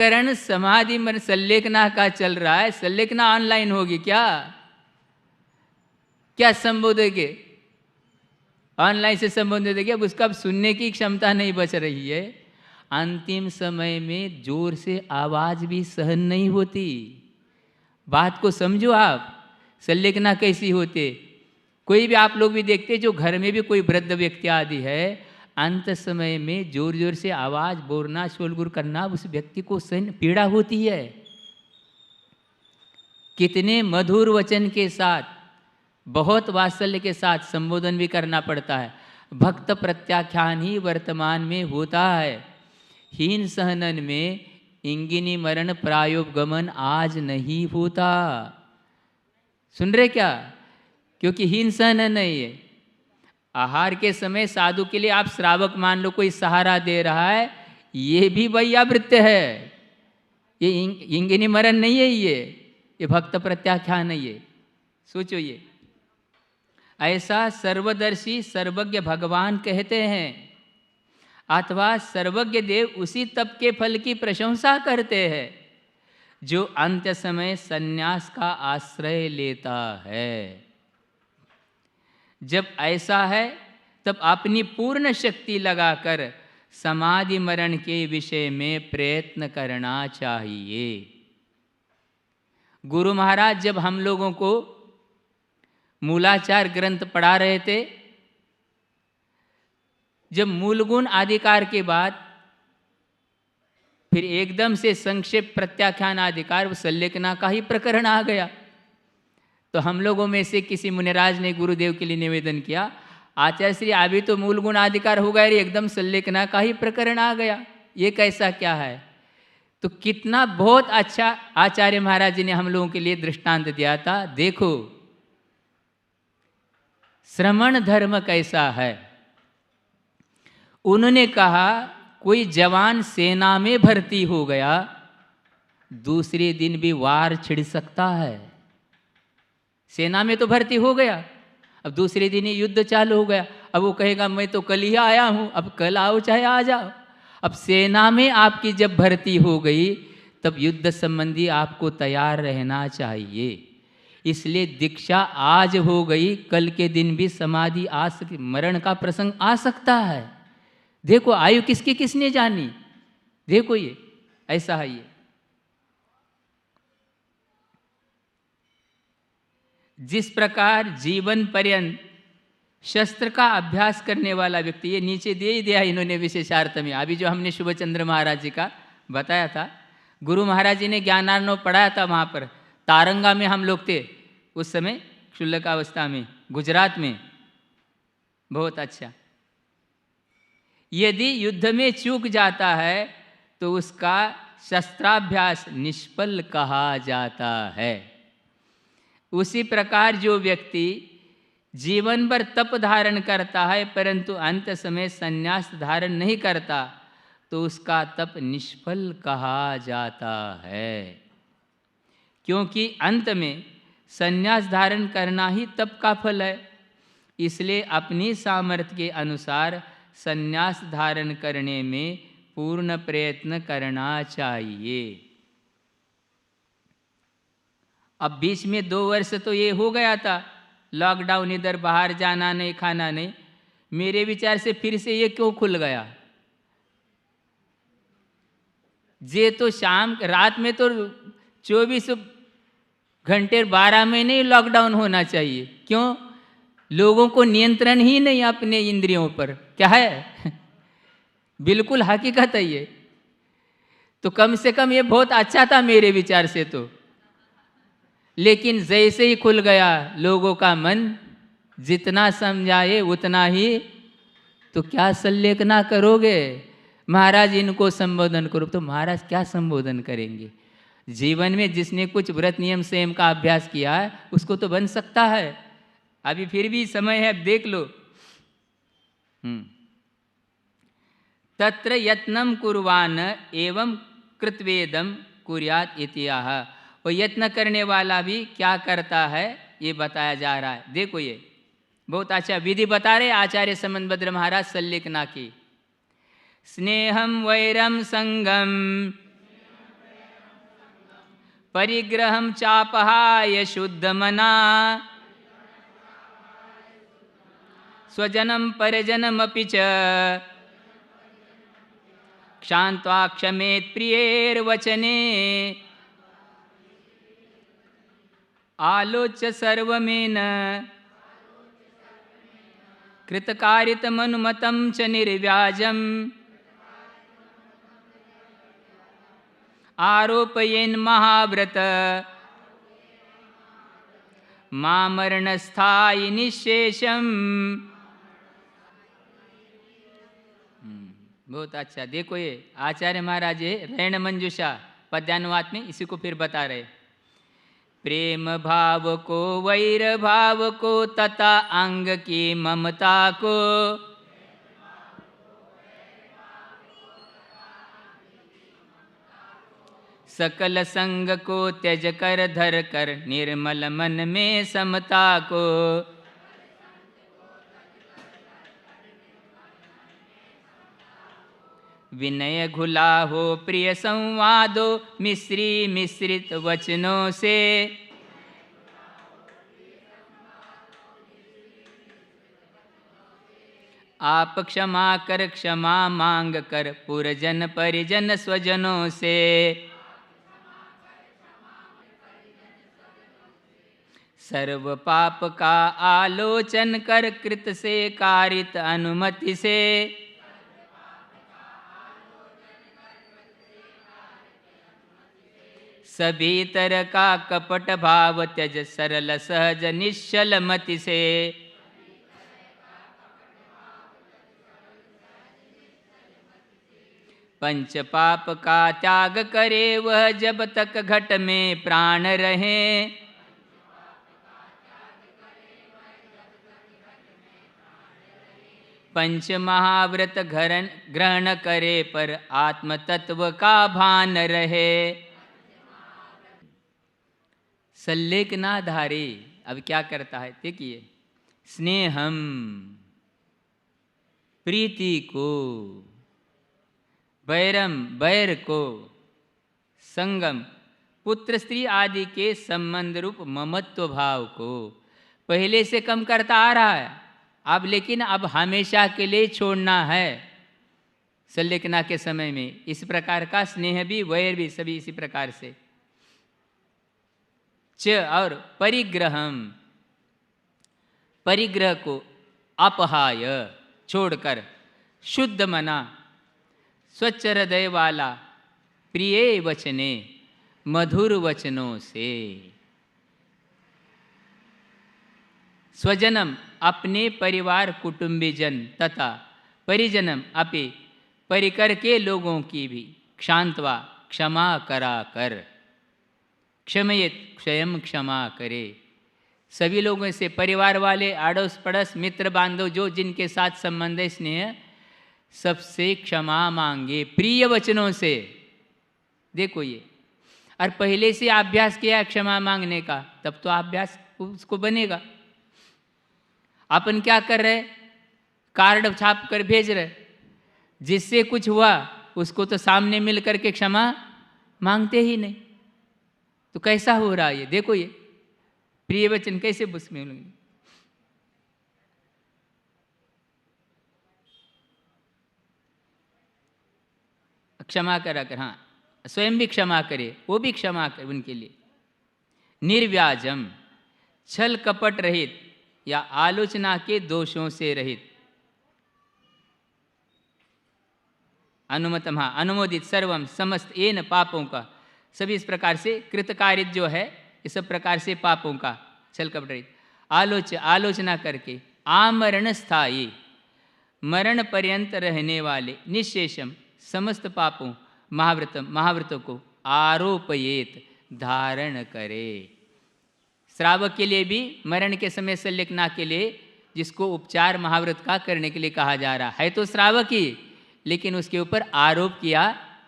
करण समाधि मन संलेखना का चल रहा है, संलेखना ऑनलाइन होगी क्या? क्या संबोधेंगे? ऑनलाइन से संबोधित देखिए, अब उसका अब सुनने की क्षमता नहीं बच रही है। अंतिम समय में जोर से आवाज भी सहन नहीं होती। बात को समझो आप, संलेखना कैसी होती। कोई भी आप लोग भी देखते, जो घर में भी कोई वृद्ध व्यक्ति आदि है, अंत समय में जोर जोर से आवाज बोलना, शोरगुल करना, उस व्यक्ति को सहन पीड़ा होती है। कितने मधुर वचन के साथ, बहुत वात्सल्य के साथ संबोधन भी करना पड़ता है। भक्त प्रत्याख्यान ही वर्तमान में होता है। हीन सहनन में इंगिनी मरण प्रायोगमन आज नहीं होता। सुन रहे क्या? क्योंकि हीन सहनन नहीं है। आहार के समय साधु के लिए आप श्रावक मान लो, कोई सहारा दे रहा है, ये भी वैयावृत्य है। ये इंगिनी मरण नहीं है, ये भक्त प्रत्याख्यान नहीं है। सोचो, ये ऐसा सर्वदर्शी सर्वज्ञ भगवान कहते हैं, अथवा सर्वज्ञ देव उसी तप के फल की प्रशंसा करते हैं जो अंत्य समय संन्यास का आश्रय लेता है। जब ऐसा है तब अपनी पूर्ण शक्ति लगाकर समाधि मरण के विषय में प्रयत्न करना चाहिए। गुरु महाराज जब हम लोगों को मूलाचार ग्रंथ पढ़ा रहे थे, जब मूलगुण आदिकार के बाद फिर एकदम से संक्षेप प्रत्याख्यान आदिकार संलेखना का ही प्रकरण आ गया, तो हम लोगों में से किसी मुनिराज ने गुरुदेव के लिए निवेदन किया, आचार्य श्री अभी तो मूलगुण आदिकार हो गया, एकदम संलेखना का ही प्रकरण आ गया, ये कैसा क्या है? तो कितना बहुत अच्छा आचार्य महाराज जी ने हम लोगों के लिए दृष्टांत दिया था। देखो श्रमण धर्म कैसा है। उन्होंने कहा कोई जवान सेना में भर्ती हो गया, दूसरे दिन भी वार छिड़ सकता है। सेना में तो भर्ती हो गया, अब दूसरे दिन ही युद्ध चालू हो गया, अब वो कहेगा मैं तो कल ही आया हूँ, अब कल आओ चाहे आ जाओ। अब सेना में आपकी जब भर्ती हो गई तब युद्ध संबंधी आपको तैयार रहना चाहिए। इसलिए दीक्षा आज हो गई, कल के दिन भी समाधि आ सकती, मरण का प्रसंग आ सकता है। देखो आयु किसकी किसने जानी, देखो ये ऐसा है। ये जिस प्रकार जीवन पर्यंत शस्त्र का अभ्यास करने वाला व्यक्ति, ये नीचे दे ही दिया इन्होंने विशेषार्थ में, अभी जो हमने शुभचंद्र महाराज जी का बताया था, गुरु महाराज जी ने ज्ञानार्णव पढ़ाया था वहाँ पर तारंगा में, हम लोग थे उस समय क्षुल्लक अवस्था में, गुजरात में। बहुत अच्छा। यदि युद्ध में चूक जाता है तो उसका शस्त्राभ्यास निष्फल कहा जाता है। उसी प्रकार जो व्यक्ति जीवन भर तप धारण करता है परंतु अंत समय संन्यास धारण नहीं करता, तो उसका तप निष्फल कहा जाता है। क्योंकि अंत में संन्यास धारण करना ही तप का फल है। इसलिए अपनी सामर्थ्य के अनुसार संन्यास धारण करने में पूर्ण प्रयत्न करना चाहिए। अब बीच में 2 वर्ष तो ये हो गया था लॉकडाउन, इधर बाहर जाना नहीं, खाना नहीं। मेरे विचार से फिर से ये क्यों खुल गया? जे तो शाम रात में तो 24 घंटे 12 महीने ही लॉकडाउन होना चाहिए। क्यों? लोगों को नियंत्रण ही नहीं अपने इंद्रियों पर। क्या है? बिल्कुल हकीकत है ये। तो कम से कम ये बहुत अच्छा था मेरे विचार से तो। लेकिन जैसे ही खुल गया लोगों का मन, जितना समझाए उतना ही, तो क्या संलेखना करोगे? महाराज इनको संबोधन करो, तो महाराज क्या संबोधन करेंगे? जीवन में जिसने कुछ व्रत नियम संयम का अभ्यास किया है उसको तो बन सकता है। अभी फिर भी समय है, देख लो। तत्र यत्नम कुर्वान एवं कृतवेदम कुर्यात इत्याह। और यत्न करने वाला भी क्या करता है ये बताया जा रहा है। देखो ये बहुत अच्छा विधि बता रहे आचार्य समंतभद्र महाराज संलेखना की। स्नेहम वैरम संगम परिग्रहं चापहाय शुद्धमना स्वजनं परिजनमपि च क्षान्त्वा क्षमेत् प्रियेर्वचने आलोच्य सर्वमेन कृतकारितमनुमतं च निर्व्याजम् आरोपयेन् महाव्रत मामरणस्थायि निःशेषम्। बहुत अच्छा। देखो ये आचार्य महाराज ये रैण मंजूषा पद्यानुवाद में इसी को फिर बता रहे। प्रेम भाव को, वैर भाव को तथा अंग की ममता को सकल संग को त्यज कर धर कर निर्मल मन में समता को विनय घुला हो प्रिय संवादो मिश्री मिश्रित वचनों से आप क्षमा कर क्षमा मांग कर पुरजन परिजन स्वजनों से सर्व पाप का आलोचन कर कृत से कारित अनुमति से सभी तरह का कपट भाव त्यज सरल सहज निश्चल मति से पंच पाप का त्याग करे वह जब तक घट में प्राण रहे पंच महाव्रत ग्रहण करे पर आत्म तत्व का भान रहे। सल्लेखनाधारी अब क्या करता है देखिए। स्नेहम प्रीति को, वैरम बैर को, संगम पुत्र स्त्री आदि के संबंध रूप ममत्व भाव को पहले से कम करता आ रहा है अब, लेकिन अब हमेशा के लिए छोड़ना है। सल्लेखना के समय में इस प्रकार का स्नेह भी वैर भी सभी इसी प्रकार से। च और परिग्रहम, परिग्रह को अपहाय छोड़कर शुद्ध मना स्वच्छ हृदय वाला प्रिय वचने मधुर वचनों से स्वजनम अपने परिवार कुटुंबीजन तथा परिजनम अपि परिकर के लोगों की भी क्षांतवा क्षमा करा कर क्षमयित स्वयं क्षमा करे। सभी लोगों से परिवार वाले आड़ोस पड़ोस मित्र बांधव जो जिनके साथ संबंध है स्नेह सबसे क्षमा मांगे प्रिय वचनों से। देखो ये और पहले से अभ्यास किया क्षमा मांगने का तब तो अभ्यास उसको बनेगा। अपन क्या कर रहे कार्ड छाप कर भेज रहे जिससे कुछ हुआ उसको तो सामने मिल करके क्षमा मांगते ही नहीं तो कैसा हो रहा है ये। देखो ये प्रिय वचन कैसे उसमें मिलेंगे। क्षमा करा कर, हाँ स्वयं भी क्षमा करे वो भी क्षमा करे उनके लिए। निर्व्याजम छल कपट रहित या आलोचना के दोषों से रहित। अनुमतम, हाँ अनुमोदित सर्वम समस्त एन पापों का सभी इस प्रकार से कृतकारित जो है इस सब प्रकार से पापों का छल कपट रहित। आलोचना करके आमरण स्थायी मरण पर्यंत रहने वाले निःशेषम समस्त पापों महाव्रतों को आरोपयेत धारण करे। श्रावक के लिए भी मरण के समय से लिखना के लिए जिसको उपचार महाव्रत का करने के लिए कहा जा रहा है तो श्रावक ही, लेकिन उसके ऊपर आरोप किया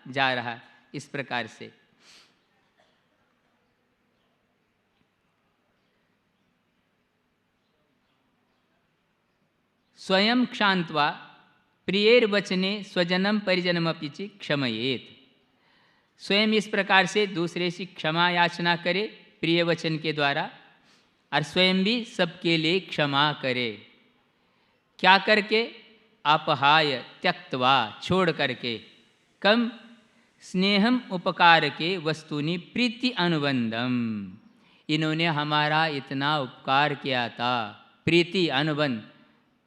जा रहा इस प्रकार से। स्वयं क्षांत्वा प्रियेर वचने स्वजनम परिजनमपि क्षमयेत। स्वयं इस प्रकार से दूसरे से क्षमा याचना करे प्रिय वचन के द्वारा, और स्वयं भी सबके लिए क्षमा करे। क्या करके? अपहाय त्यक्त्वा, छोड़ करके, कम स्नेहम उपकार के वस्तुनि प्रीति अनुबंधम, इन्होंने हमारा इतना उपकार किया था, प्रीति अनुबंध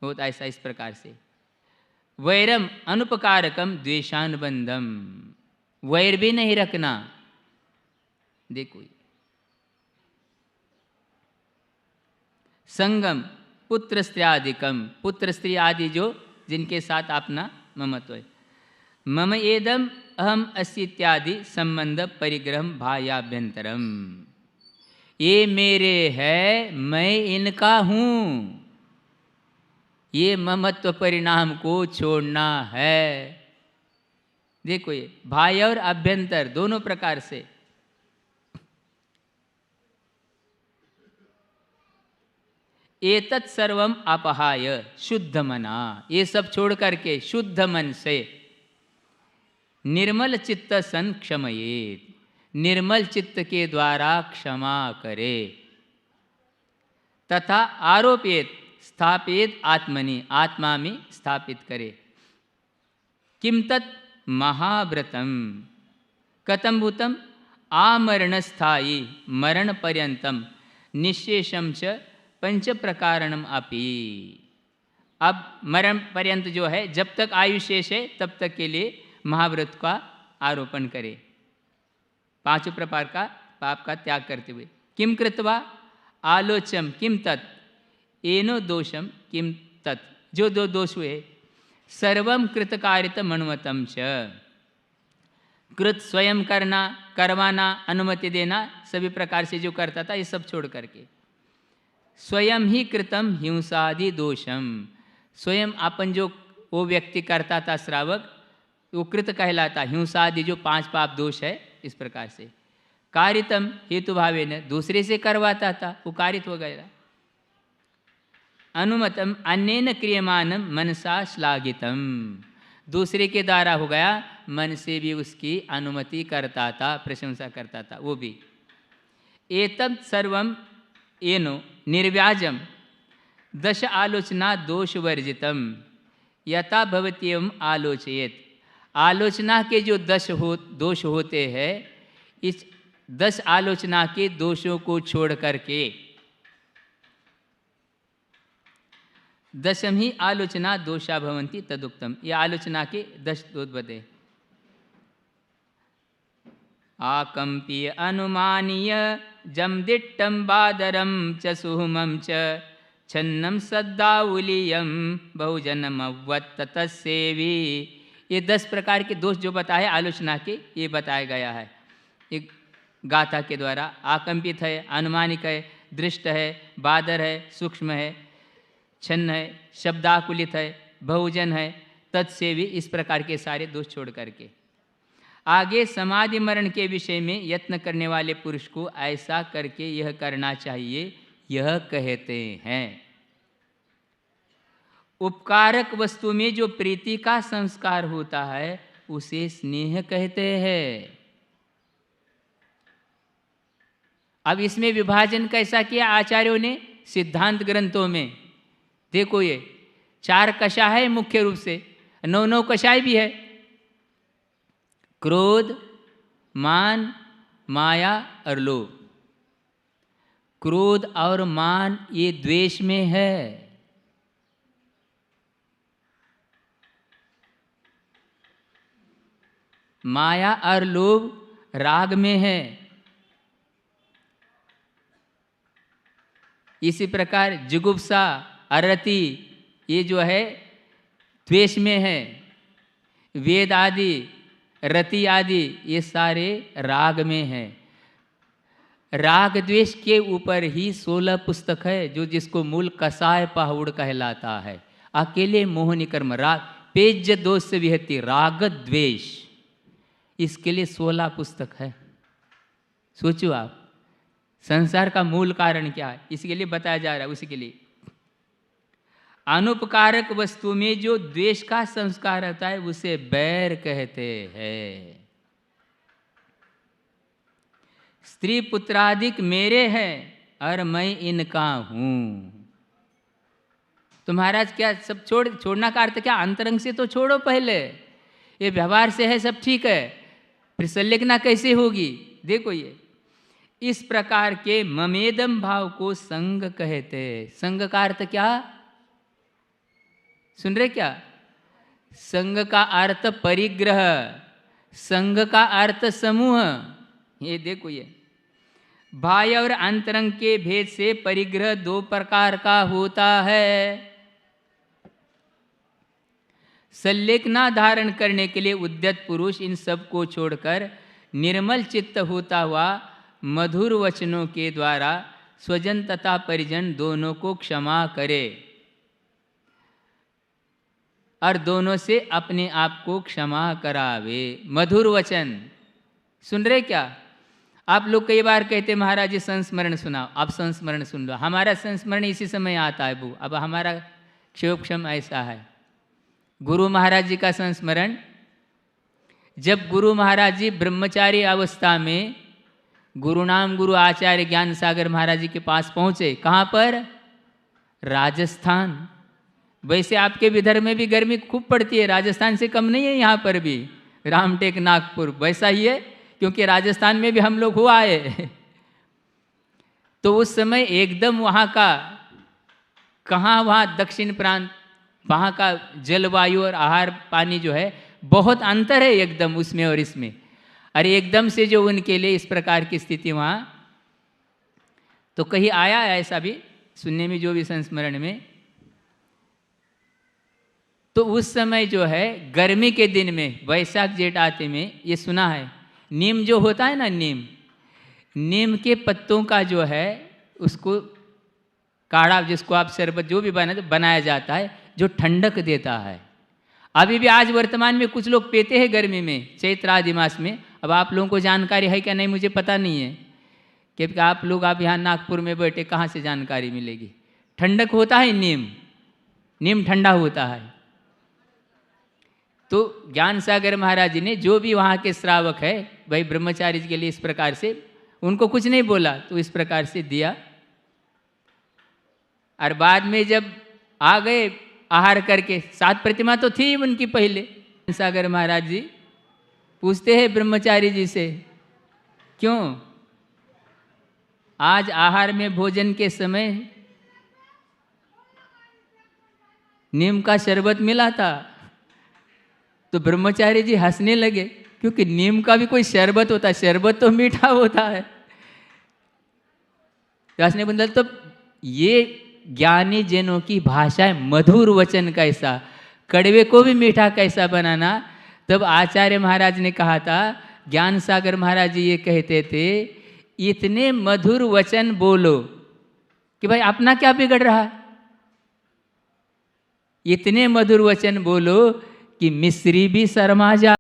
होता ऐसा इस प्रकार से। वैरम अनुपकारकम द्वेषानुबंधम, वैर भी नहीं रखना। देखो, संगम पुत्र स्त्री आदिकम, पुत्र स्त्री आदि जो जिनके साथ अपना ममत्व है। मम एदम अहम अस्ति इत्यादि संबंध परिग्रहम भायाभ्यंतरम, ये मेरे है, मैं इनका हूँ, ये ममत्व परिणाम को छोड़ना है। देखो, ये बाह्य और अभ्यंतर दोनों प्रकार से। एतत् सर्वम अपहाय शुद्ध मना, ये सब छोड़ करके शुद्ध मन से निर्मल चित्त सन क्षमयेत, निर्मल चित्त के द्वारा क्षमा करे। तथा आरोपेत स्थापित आत्मनि, आत्मा में स्थापित करे। किम तत् महाव्रतम कथम भूतम आमरणस्थायी मरण पर्यंतम निशेषम च पंच प्रकारणम अपि। अब मरण पर्यंत जो है, जब तक आयु शेष है तब तक के लिए महाव्रत का आरोपण करे, पांचों प्रकार का पाप का त्याग करते हुए। किम कृत्वा आलोचम किम तत् एनो दोषम किम तत्, जो दो दोष हुए, सर्वम कृतकारित मनुमतम च, कृत स्वयं करना, करवाना, अनुमति देना, सभी प्रकार से जो करता था ये सब छोड़ करके स्वयं ही कृतम हिंसादि दोषम, स्वयं अपन जो वो व्यक्ति करता था श्रावक, वो कृत कहलाता, हिंसादि जो पांच पाप दोष है इस प्रकार से। कारितम हेतु भावे न, दूसरे से करवाता था, वो कारित हो गया। अनुमतम अन्येन क्रियमानम मनसा श्लाघितम, दूसरे के द्वारा हो गया, मन से भी उसकी अनुमति करता था, प्रशंसा करता था वो भी। एतत् सर्वम येनो निर्व्याजम दश आलोचना दोष वर्जितम यथा भवति एवं आलोचयेत, आलोचना के जो दोष होते हैं, इस 10 आलोचना के दोषों को छोड़ करके, दशम ही आलोचना दोषा भवन्ति तदुक्तम, ये आलोचना के 10 दोष बते। आकंप्य अनुमानीय जम दिट्टम बादरम च सुहुमम च छन्नम सद्दाउलियम बहुजनम अवत्त तत्सेवी, ये 10 प्रकार के दोष जो बताए आलोचना के, ये बताया गया है एक गाथा के द्वारा। आकंपित है, अनुमानिक है, दृष्ट है, बादर है, सूक्ष्म है, छन्न है, शब्दाकुलित है, बहुजन है, तत्सेवी, इस प्रकार के सारे दोष छोड़ करके आगे समाधि मरण के विषय में यत्न करने वाले पुरुष को ऐसा करके यह करना चाहिए, यह कहते हैं। उपकारक वस्तु में जो प्रीति का संस्कार होता है उसे स्नेह कहते हैं। अब इसमें विभाजन कैसा किया आचार्यों ने सिद्धांत ग्रंथों में? देखो, ये 4 कषाय है मुख्य रूप से, 9 कषाय भी है। क्रोध, मान, माया और लोभ। क्रोध और मान ये द्वेष में है, माया और लोभ राग में है। इसी प्रकार जुगुप्सा, अरति ये जो है द्वेष में है। वेद आदि, रति आदि ये सारे राग में है। राग द्वेष के ऊपर ही 16 पुस्तक है, जो जिसको मूल कसाय पहाड़ कहलाता है। अकेले मोहनी कर्म राग पेज दोष से विहति राग द्वेष, इसके लिए 16 पुस्तक है। सोचो आप, संसार का मूल कारण क्या है, इसके लिए बताया जा रहा है। उसी के लिए अनुपकारक वस्तु में जो द्वेष का संस्कार होता है उसे बैर कहते हैं। स्त्री पुत्रादिक मेरे हैं और मैं इनका हूँ। तो महाराज क्या सब छोड़ना का अर्थ क्या? अंतरंग से तो छोड़ो पहले, ये व्यवहार से है सब ठीक है, फिर संलग्ना कैसे होगी? देखो ये इस प्रकार के ममेदम भाव को संग कहते। संग का अर्थ क्या सुन रहे क्या? संग का अर्थ परिग्रह, संग का अर्थ समूह। ये देखो ये बाह्य और अंतरंग के भेद से परिग्रह दो प्रकार का होता है। संलेखना धारण करने के लिए उद्यत पुरुष इन सब को छोड़कर निर्मल चित्त होता हुआ मधुर वचनों के द्वारा स्वजन तथा परिजन दोनों को क्षमा करे और दोनों से अपने आप को क्षमा करावे। मधुर वचन सुन रहे क्या? आप लोग कई बार कहते महाराज जी संस्मरण सुनाओ, आप संस्मरण सुन लो। हमारा संस्मरण इसी समय आता है वो। अब हमारा क्षोभक्षम ऐसा है, गुरु महाराज जी का संस्मरण, जब गुरु महाराज जी ब्रह्मचारी अवस्था में गुरु नाम गुरु आचार्य ज्ञान सागर महाराज जी के पास पहुँचे। कहाँ पर? राजस्थान। वैसे आपके विदर्भ में भी गर्मी खूब पड़ती है, राजस्थान से कम नहीं है यहाँ पर भी, रामटेक नागपुर वैसा ही है, क्योंकि राजस्थान में भी हम लोग हुआ है। तो उस समय एकदम वहाँ का कहाँ, वहाँ दक्षिण प्रांत, वहाँ का जलवायु और आहार पानी जो है बहुत अंतर है एकदम उसमें और इसमें। अरे एकदम से जो उनके लिए इस प्रकार की स्थिति वहाँ, तो कहीं आया ऐसा भी सुनने में, जो भी संस्मरण में, तो उस समय जो है गर्मी के दिन में वैशाख जेठ आते में ये सुना है, नीम जो होता है ना, नीम के पत्तों का जो है उसको काढ़ा, जिसको आप शरबत जो भी बनाया जाता है, जो ठंडक देता है। अभी भी आज वर्तमान में कुछ लोग पीते हैं गर्मी में, चैत्र आदि मास में। अब आप लोगों को जानकारी है क्या नहीं मुझे पता नहीं है, क्योंकि आप लोग आप यहाँ नागपुर में बैठे, कहाँ से जानकारी मिलेगी? ठंडक होता है नीम ठंडा होता है। तो ज्ञान सागर महाराज जी ने जो भी वहाँ के श्रावक है भाई ब्रह्मचारी जी के लिए इस प्रकार से, उनको कुछ नहीं बोला, तो इस प्रकार से दिया। और बाद में जब आ गए आहार करके, 7 प्रतिमा तो थी उनकी पहले। सागर महाराज जी पूछते हैं ब्रह्मचारी जी से, क्यों आज आहार में भोजन के समय नीम का शरबत मिला था? तो ब्रह्मचारी जी हंसने लगे, क्योंकि नीम का भी कोई शरबत होता है, शरबत तो मीठा होता है। हंसने बंदल तो ये ज्ञानी जनों की भाषा है, मधुर वचन कैसा, कड़वे को भी मीठा कैसा बनाना। तब आचार्य महाराज ने कहा था, ज्ञान सागर महाराज जी ये कहते थे, इतने मधुर वचन बोलो कि भाई अपना क्या बिगड़ रहा है, इतने मधुर वचन बोलो कि मिस्री भी शर्मा जा।